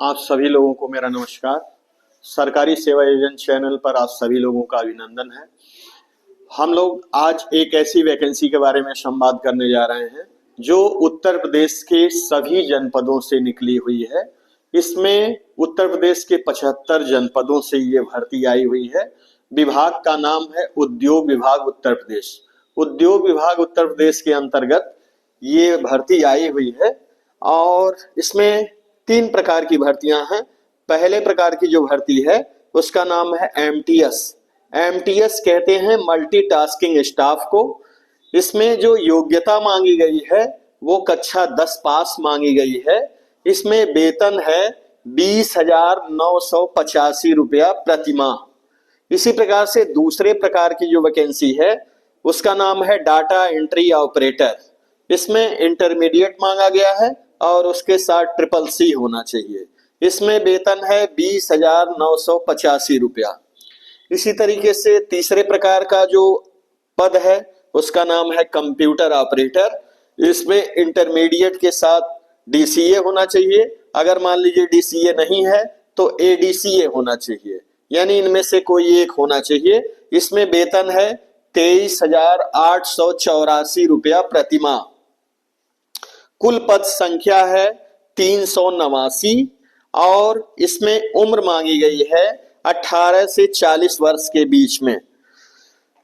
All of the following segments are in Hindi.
आप सभी लोगों को मेरा नमस्कार। सरकारी सेवा योजना चैनल पर आप सभी लोगों का अभिनंदन है। हम लोग आज एक ऐसी वैकेंसी के बारे में संवाद करने जा रहे हैं जो उत्तर प्रदेश के सभी जनपदों से निकली हुई है। इसमें उत्तर प्रदेश के 75 जनपदों से ये भर्ती आई हुई है। विभाग का नाम है उद्योग विभाग उत्तर प्रदेश। उद्योग विभाग उत्तर प्रदेश के अंतर्गत ये भर्ती आई हुई है और इसमें 3 प्रकार की भर्तियां हैं। पहले प्रकार की जो भर्ती है उसका नाम है एमटीएस। एमटीएस कहते हैं मल्टीटास्किंग स्टाफ को। इसमें जो योग्यता मांगी गई है वो कक्षा 10 पास मांगी गई है। इसमें वेतन है 20,985 रुपया प्रति माह। इसी प्रकार से दूसरे प्रकार की जो वैकेंसी है उसका नाम है डाटा एंट्री ऑपरेटर। इसमें इंटरमीडिएट मांगा गया है और उसके साथ CCC होना चाहिए। इसमें वेतन है 20,985 रुपया। इसी तरीके से तीसरे प्रकार का जो पद है उसका नाम है कंप्यूटर ऑपरेटर। इसमें इंटरमीडिएट के साथ DCA होना चाहिए। अगर मान लीजिए DCA नहीं है तो ADCA होना चाहिए, यानी इनमें से कोई एक होना चाहिए। इसमें वेतन है 23,884 रुपया प्रति माह। कुल पद संख्या है 389 और इसमें उम्र मांगी गई है 18 से 40 वर्ष के बीच में।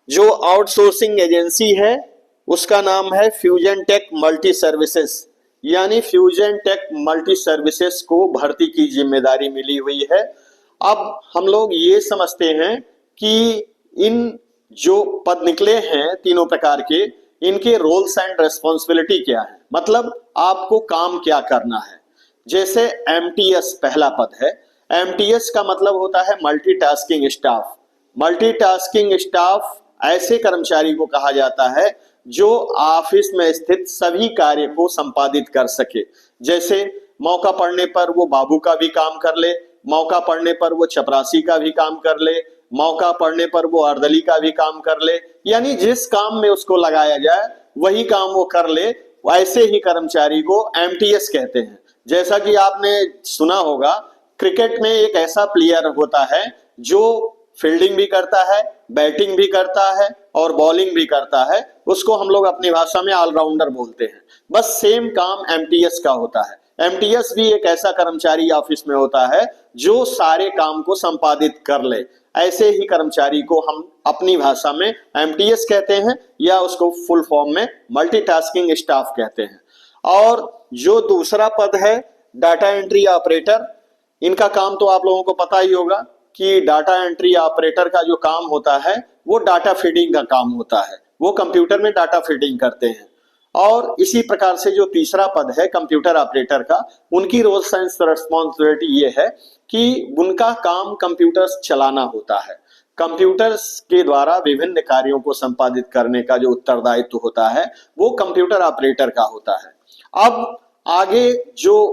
जो आउटसोर्सिंग एजेंसी है उसका नाम है फ्यूजन टेक मल्टी सर्विसेज, यानी फ्यूजन टेक मल्टी सर्विसेज को भर्ती की जिम्मेदारी मिली हुई है। अब हम लोग ये समझते हैं कि इन जो पद निकले हैं तीनों प्रकार के, इनके रोल्स एंड रेस्पॉन्सिबिलिटी क्या है, मतलब आपको काम क्या करना है। जैसे एमटीएस पहला पद है। एमटीएस का मतलब होता है मल्टीटास्किंग स्टाफ। मल्टीटास्किंग स्टाफ ऐसे कर्मचारी को कहा जाता है जो ऑफिस में स्थित सभी कार्य को संपादित कर सके। जैसे मौका पड़ने पर वो बाबू का भी काम कर ले, मौका पड़ने पर वो चपरासी का भी काम कर ले, मौका पड़ने पर वो अर्दली का भी काम कर ले, यानी जिस काम में उसको लगाया जाए वही काम वो कर ले। ऐसे ही कर्मचारी को एमटीएस कहते हैं। जैसा कि आपने सुना होगा, क्रिकेट में एक ऐसा प्लेयर होता है जो फील्डिंग भी करता है, बैटिंग भी करता है और बॉलिंग भी करता है। उसको हम लोग अपनी भाषा में ऑलराउंडर बोलते हैं। बस सेम काम एमटीएस का होता है। एमटीएस भी एक ऐसा कर्मचारी ऑफिस में होता है जो सारे काम को संपादित कर ले। ऐसे ही कर्मचारी को हम अपनी भाषा में एमटीएस कहते हैं या उसको फुल फॉर्म में मल्टीटास्किंग स्टाफ कहते हैं। और जो दूसरा पद है डाटा एंट्री ऑपरेटर, इनका काम तो आप लोगों को पता ही होगा कि डाटा एंट्री ऑपरेटर का जो काम होता है वो डाटा फीडिंग का काम होता है। वो कंप्यूटर में डाटा फीडिंग करते हैं। और इसी प्रकार से जो तीसरा पद है कंप्यूटर ऑपरेटर का, उनकी रोल्स एंड रिस्पॉन्सिबिलिटी ये है कि उनका काम कंप्यूटर्स चलाना होता है। कंप्यूटर्स के द्वारा विभिन्न कार्यों को संपादित करने का जो उत्तरदायित्व होता है वो कंप्यूटर ऑपरेटर का होता है। अब आगे जो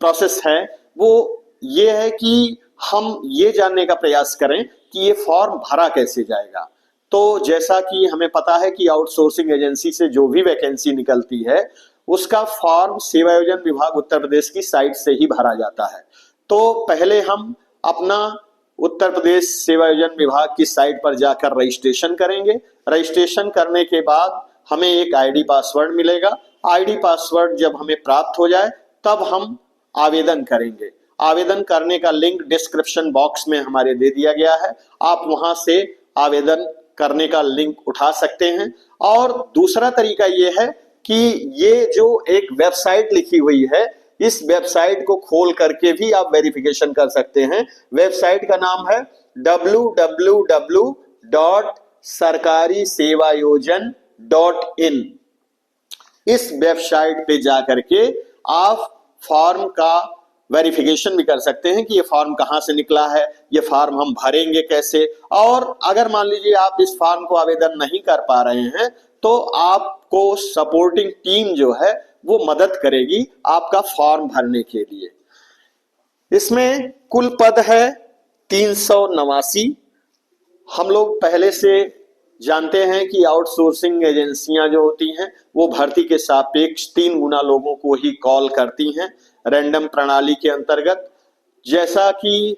प्रोसेस है वो ये है कि हम ये जानने का प्रयास करें कि ये फॉर्म भरा कैसे जाएगा। तो जैसा कि हमें पता है कि आउटसोर्सिंग एजेंसी से जो भी वैकेंसी निकलती है उसका फॉर्म सेवा योजना विभाग उत्तर प्रदेश की साइट से ही भरा जाता है। तो पहले हम अपना उत्तर प्रदेश सेवा योजना विभाग की साइट पर जाकर रजिस्ट्रेशन करेंगे। रजिस्ट्रेशन करने के बाद हमें एक आईडी पासवर्ड मिलेगा। आईडी पासवर्ड जब हमें प्राप्त हो जाए तब हम आवेदन करेंगे। आवेदन करने का लिंक डिस्क्रिप्शन बॉक्स में हमारे दे दिया गया है। आप वहां से आवेदन करने का लिंक उठा सकते हैं। और दूसरा तरीका ये है कि ये जो एक वेबसाइट लिखी हुई है, इस वेबसाइट को खोल करके भी आप वेरिफिकेशन कर सकते हैं। वेबसाइट का नाम है www.sarkarisevayojan.in। इस वेबसाइट पे जाकर के आप फॉर्म का वेरिफिकेशन भी कर सकते हैं कि ये फॉर्म कहाँ से निकला है, ये फॉर्म हम भरेंगे कैसे। और अगर मान लीजिए आप इस फॉर्म को आवेदन नहीं कर पा रहे हैं तो आपको सपोर्टिंग टीम जो है वो मदद करेगी आपका फॉर्म भरने के लिए। इसमें कुल पद है 389। हम लोग पहले से जानते हैं कि आउटसोर्सिंग एजेंसियां जो होती हैं वो भर्ती के सापेक्ष 3 गुना लोगों को ही कॉल करती हैं रैंडम प्रणाली के अंतर्गत। जैसा कि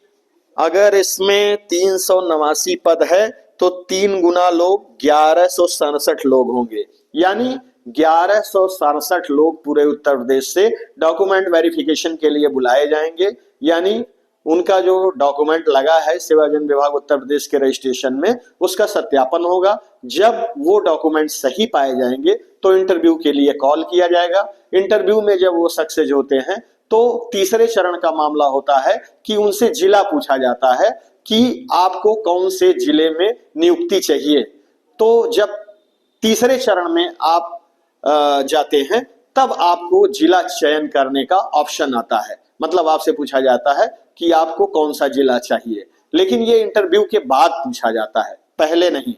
अगर इसमें 389 पद है तो 3 गुना लोग 1167 लोग होंगे, यानी 1167 लोग पूरे उत्तर प्रदेश से डॉक्यूमेंट वेरिफिकेशन के लिए बुलाए जाएंगे। यानी उनका जो डॉक्यूमेंट लगा है सेवाजन विभाग उत्तर प्रदेश के रजिस्ट्रेशन में, उसका सत्यापन होगा। जब वो डॉक्यूमेंट सही पाए जाएंगे तो इंटरव्यू के लिए कॉल किया जाएगा। इंटरव्यू में जब वो सक्सेस होते हैं तो तीसरे चरण का मामला होता है कि उनसे जिला पूछा जाता है कि आपको कौन से जिले में नियुक्ति चाहिए। तो जब तीसरे चरण में आप जाते हैं तब आपको जिला चयन करने का ऑप्शन आता है। मतलब आपसे पूछा जाता है कि आपको कौन सा जिला चाहिए, लेकिन ये इंटरव्यू के बाद पूछा जाता है, पहले नहीं।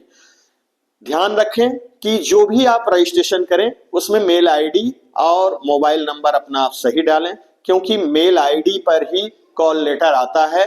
ध्यान रखें कि जो भी आप रजिस्ट्रेशन करें उसमें मेल आईडी और मोबाइल नंबर अपना आप सही डालें, क्योंकि मेल आईडी पर ही कॉल लेटर आता है।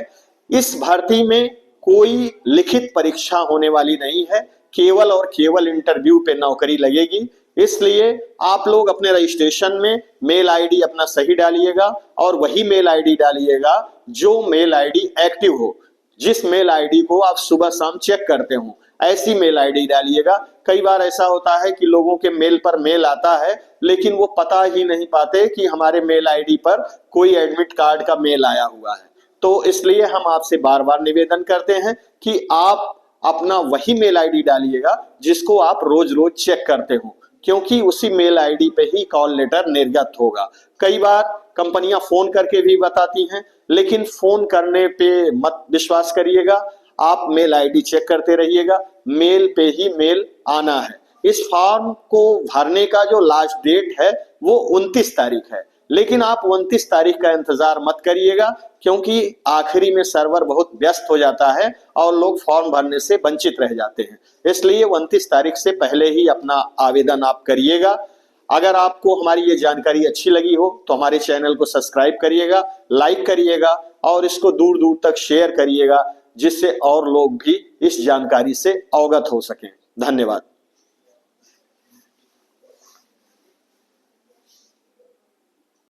इस भर्ती में कोई लिखित परीक्षा होने वाली नहीं है, केवल और केवल इंटरव्यू पे नौकरी लगेगी। इसलिए आप लोग अपने रजिस्ट्रेशन में मेल आईडी अपना सही डालिएगा और वही मेल आईडी डालिएगा जो मेल आईडी एक्टिव हो, जिस मेल आईडी को आप सुबह शाम चेक करते हो, ऐसी मेल आईडी डालिएगा। कई बार ऐसा होता है कि लोगों के मेल पर मेल आता है लेकिन वो पता ही नहीं पाते कि हमारे मेल आईडी पर कोई एडमिट कार्ड का मेल आया हुआ है। तो इसलिए हम आपसे बार बार निवेदन करते हैं कि आप अपना वही मेल आईडी डालिएगा जिसको आप रोज रोज चेक करते हो, क्योंकि उसी मेल आईडी पे ही कॉल लेटर निर्गत होगा। कई बार कंपनियां फोन करके भी बताती हैं, लेकिन फोन करने पे मत विश्वास करिएगा, आप मेल आईडी चेक करते रहिएगा, मेल पे ही मेल आना है। इस फॉर्म को भरने का जो लास्ट डेट है वो 29 तारीख है, लेकिन आप 29 तारीख का इंतजार मत करिएगा, क्योंकि आखिरी में सर्वर बहुत व्यस्त हो जाता है और लोग फॉर्म भरने से वंचित रह जाते हैं। इसलिए 29 तारीख से पहले ही अपना आवेदन आप करिएगा। अगर आपको हमारी ये जानकारी अच्छी लगी हो तो हमारे चैनल को सब्सक्राइब करिएगा, लाइक करिएगा और इसको दूर दूर तक शेयर करिएगा, जिससे और लोग भी इस जानकारी से अवगत हो सकें। धन्यवाद।